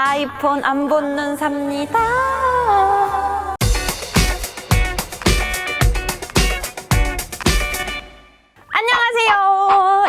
아이폰 안 보는 삽니다. 안녕하세요.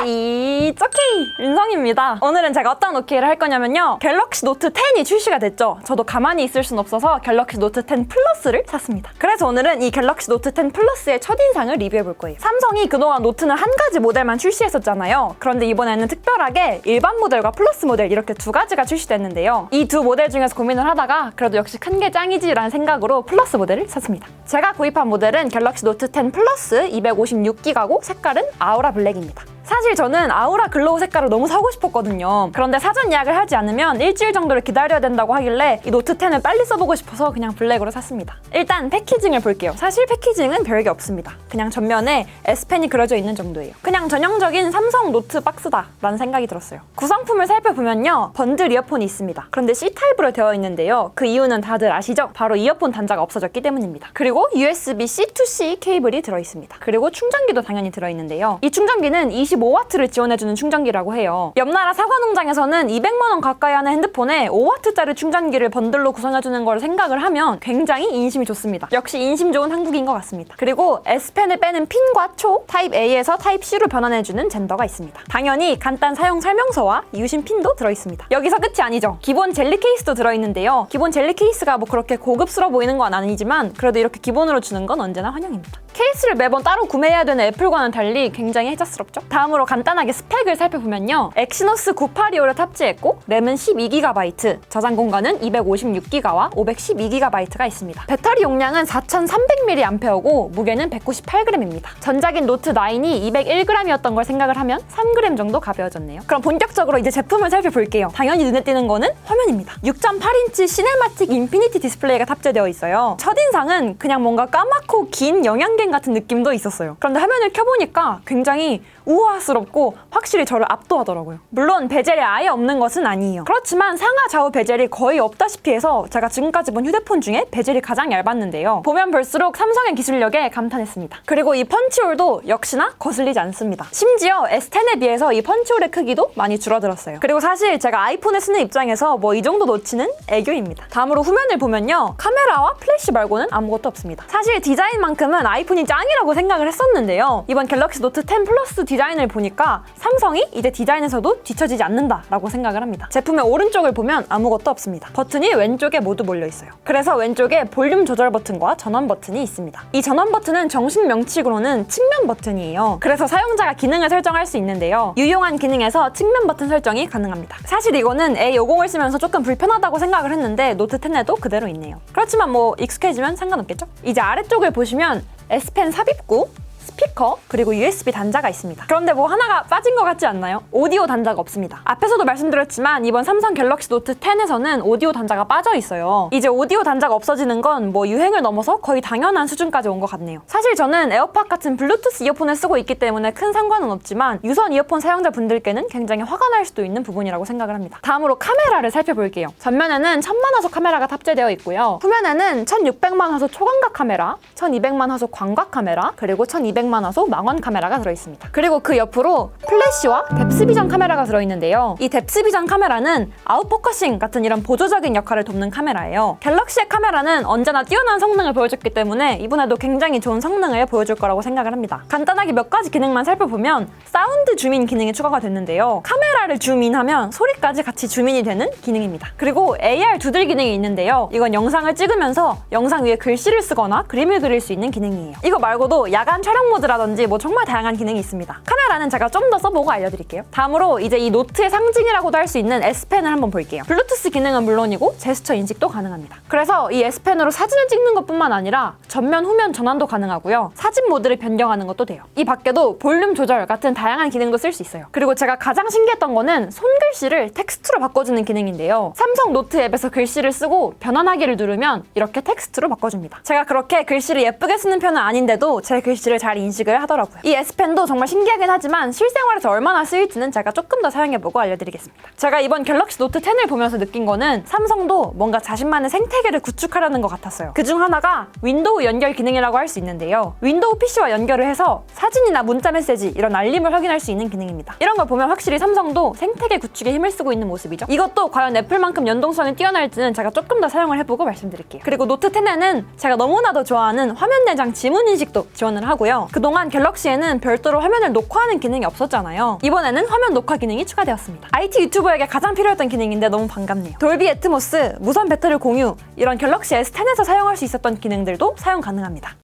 It's okay 윤성입니다. 오늘은 제가 어떤 오케이를 할 거냐면요. 갤럭시 노트 10이 출시가 됐죠. 저도 가만히 있을 순 없어서 갤럭시 노트 10 플러스를 샀습니다. 그래서 오늘은 이 갤럭시 노트 10 플러스의 첫인상을 리뷰해 볼 거예요. 삼성이 그동안 노트는 한 가지 모델만 출시했었잖아요. 그런데 이번에는 특별하게 일반 모델과 플러스 모델 이렇게 두 가지가 출시됐는데요. 이 두 모델 중에서 고민을 하다가 그래도 역시 큰 게 짱이지 라는 생각으로 플러스 모델을 샀습니다. 제가 구입한 모델은 갤럭시 노트 10 플러스 256기가고 색깔은 아우라 블랙입니다. 사실 저는 아우라 글로우 색깔을 너무 사고 싶었거든요. 그런데 사전 예약을 하지 않으면 일주일 정도를 기다려야 된다고 하길래 이 노트 10을 빨리 써보고 싶어서 그냥 블랙으로 샀습니다. 일단 패키징을 볼게요. 사실 패키징은 별게 없습니다. 그냥 전면에 S펜이 그려져 있는 정도예요. 그냥 전형적인 삼성 노트 박스다 라는 생각이 들었어요. 구성품을 살펴보면요. 번들 이어폰이 있습니다. 그런데 C타입으로 되어 있는데요. 그 이유는 다들 아시죠? 바로 이어폰 단자가 없어졌기 때문입니다. 그리고 USB-C to C 케이블이 들어있습니다. 그리고 충전기도 당연히 들어있는데요. 이 충전기는 25W를 지원해주는 충전기라고 해요. 옆나라 사과농장에서는 200만 원 가까이 하는 핸드폰에 5W짜리 충전기를 번들로 구성해주는 걸 생각을 하면 굉장히 인심이 좋습니다. 역시 인심 좋은 한국인 것 같습니다. 그리고 S펜을 빼는 핀과 초, 타입 A에서 타입 C로 변환해주는 젠더가 있습니다. 당연히 간단 사용 설명서와 이유심 핀도 들어있습니다. 여기서 끝이 아니죠. 기본 젤리 케이스도 들어있는데요. 기본 젤리 케이스가 뭐 그렇게 고급스러워 보이는 건 아니지만 그래도 이렇게 기본으로 주는 건 언제나 환영입니다. 케이스를 매번 따로 구매해야 되는 애플과는 달리 굉장히 혜자스럽죠? 다음으로 간단하게 스펙을 살펴보면요. 엑시노스 982호를 탑재했고 램은 12GB, 저장 공간은 256기가와 512GB가 있습니다. 배터리 용량은 4300mAh고 무게는 198g입니다. 전작인 노트 9이 201g이었던 걸 생각을 하면 3g 정도 가벼워졌네요. 그럼 본격적으로 이제 제품을 살펴볼게요. 당연히 눈에 띄는 거는 화면입니다. 6.8인치 시네마틱 인피니티 디스플레이가 탑재되어 있어요. 첫인상은 그냥 뭔가 까맣고 긴 영양갱 같은 느낌도 있었어요. 그런데 화면을 켜보니까 굉장히 우아스럽고 확실히 저를 압도하더라고요. 물론 베젤이 아예 없는 것은 아니에요. 그렇지만 상하 좌우 베젤이 거의 없다시피 해서 제가 지금까지 본 휴대폰 중에 베젤이 가장 얇았는데요. 보면 볼수록 삼성의 기술력에 감탄했습니다. 그리고 이 펀치홀도 역시나 거슬리지 않습니다. 심지어 S10에 비해서 이 펀치홀의 크기도 많이 줄어들었어요. 그리고 사실 제가 아이폰을 쓰는 입장에서 뭐 이 정도 놓치는 애교입니다. 다음으로 후면을 보면요. 카메라와 플래시 말고는 아무것도 없습니다. 사실 디자인만큼은 아이폰이 짱이라고 생각을 했었는데요. 이번 갤럭시 노트 10 플러스 디자인을 보니까 삼성이 이제 디자인에서도 뒤처지지 않는다라고 생각을 합니다. 제품의 오른쪽을 보면 아무것도 없습니다. 버튼이 왼쪽에 모두 몰려 있어요. 그래서 왼쪽에 볼륨 조절 버튼과 전원 버튼이 있습니다. 이 전원 버튼은 정식 명칭으로는 측면 버튼이에요. 그래서 사용자가 기능을 설정할 수 있는데요. 유용한 기능에서 측면 버튼 설정이 가능합니다. 사실 이거는 A50을 쓰면서 조금 불편하다고 생각을 했는데 노트 10에도 그대로 있네요. 그렇지만 뭐 익숙해지면 상관없겠죠? 이제 아래쪽을 보시면 S펜 삽입구, 스피커, 그리고 USB 단자가 있습니다. 그런데 뭐 하나가 빠진 것 같지 않나요? 오디오 단자가 없습니다. 앞에서도 말씀드렸지만 이번 삼성 갤럭시 노트 10에서는 오디오 단자가 빠져 있어요. 이제 오디오 단자가 없어지는 건 뭐 유행을 넘어서 거의 당연한 수준까지 온 것 같네요. 사실 저는 에어팟 같은 블루투스 이어폰을 쓰고 있기 때문에 큰 상관은 없지만 유선 이어폰 사용자분들께는 굉장히 화가 날 수도 있는 부분이라고 생각을 합니다. 다음으로 카메라를 살펴볼게요. 전면에는 1000만 화소 카메라가 탑재되어 있고요. 후면에는 1600만 화소 초광각 카메라, 1200만 화소 광각 카메라, 그리고 1200만 화소 망원 카메라가 들어있습니다. 그리고 그 옆으로 플래시와 뎁스 비전 카메라가 들어있는데요. 이 뎁스 비전 카메라는 아웃포커싱 같은 이런 보조적인 역할을 돕는 카메라예요. 갤럭시의 카메라는 언제나 뛰어난 성능을 보여줬기 때문에 이번에도 굉장히 좋은 성능을 보여줄 거라고 생각을 합니다. 간단하게 몇 가지 기능만 살펴보면 사운드 줌인 기능이 추가가 됐는데요. 카메라를 줌인하면 소리까지 같이 줌인이 되는 기능입니다. 그리고 AR 두들 기능이 있는데요. 이건 영상을 찍으면서 영상 위에 글씨를 쓰거나 그림을 그릴 수 있는 기능이에요. 이거 말고도 야간 촬영 모드라든지 뭐 정말 다양한 기능이 있습니다. 카메라는 제가 좀 더 써보고 알려드릴게요. 다음으로 이제 이 노트의 상징이라고도 할 수 있는 S펜을 한번 볼게요. 블루투스 기능은 물론이고 제스처 인식도 가능합니다. 그래서 이 S펜으로 사진을 찍는 것뿐만 아니라 전면, 후면 전환도 가능하고요. 사진 모드를 변경하는 것도 돼요. 이 밖에도 볼륨 조절 같은 다양한 기능도 쓸 수 있어요. 그리고 제가 가장 신기했던 거는 손글씨를 텍스트로 바꿔주는 기능인데요. 삼성 노트 앱에서 글씨를 쓰고 변환하기를 누르면 이렇게 텍스트로 바꿔줍니다. 제가 그렇게 글씨를 예쁘게 쓰는 편은 아닌데도 제 글씨를 잘 인식을 하더라고요. 이 S펜도 정말 신기하긴 하지만 실생활에서 얼마나 쓰일지는 제가 조금 더 사용해보고 알려드리겠습니다. 제가 이번 갤럭시 노트 10을 보면서 느낀 거는 삼성도 뭔가 자신만의 생태계를 구축하려는 것 같았어요. 그중 하나가 윈도우 연결 기능이라고 할 수 있는데요. 윈도우 PC와 연결을 해서 사진이나 문자 메시지 이런 알림을 확인할 수 있는 기능입니다. 이런 걸 보면 확실히 삼성도 생태계 구축에 힘을 쓰고 있는 모습이죠. 이것도 과연 애플만큼 연동성이 뛰어날지는 제가 조금 더 사용을 해보고 말씀드릴게요. 그리고 노트 10에는 제가 너무나도 좋아하는 화면 내장 지문 인식도 지원을 하고요. 그동안 갤럭시에는 별도로 화면을 녹화하는 기능이 없었잖아요. 이번에는 화면 녹화 기능이 추가되었습니다. IT 유튜버에게 가장 필요했던 기능인데 너무 반갑네요. 돌비 애트모스, 무선 배터리 공유, 이런 갤럭시 S10에서 사용할 수 있었던 기능들도 사용 가능합니다.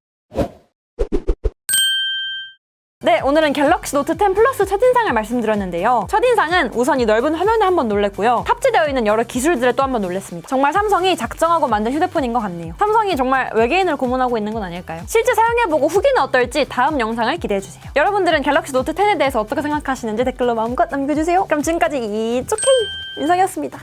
네, 오늘은 갤럭시 노트 10 플러스 첫인상을 말씀드렸는데요. 첫인상은 우선 이 넓은 화면에 한번 놀랬고요. 탑재되어 있는 여러 기술들에 또 한번 놀랬습니다. 정말 삼성이 작정하고 만든 휴대폰인 것 같네요. 삼성이 정말 외계인을 고문하고 있는 건 아닐까요? 실제 사용해보고 후기는 어떨지 다음 영상을 기대해주세요. 여러분들은 갤럭시 노트 10에 대해서 어떻게 생각하시는지 댓글로 마음껏 남겨주세요. 그럼 지금까지 이쪽이 윤성이었습니다.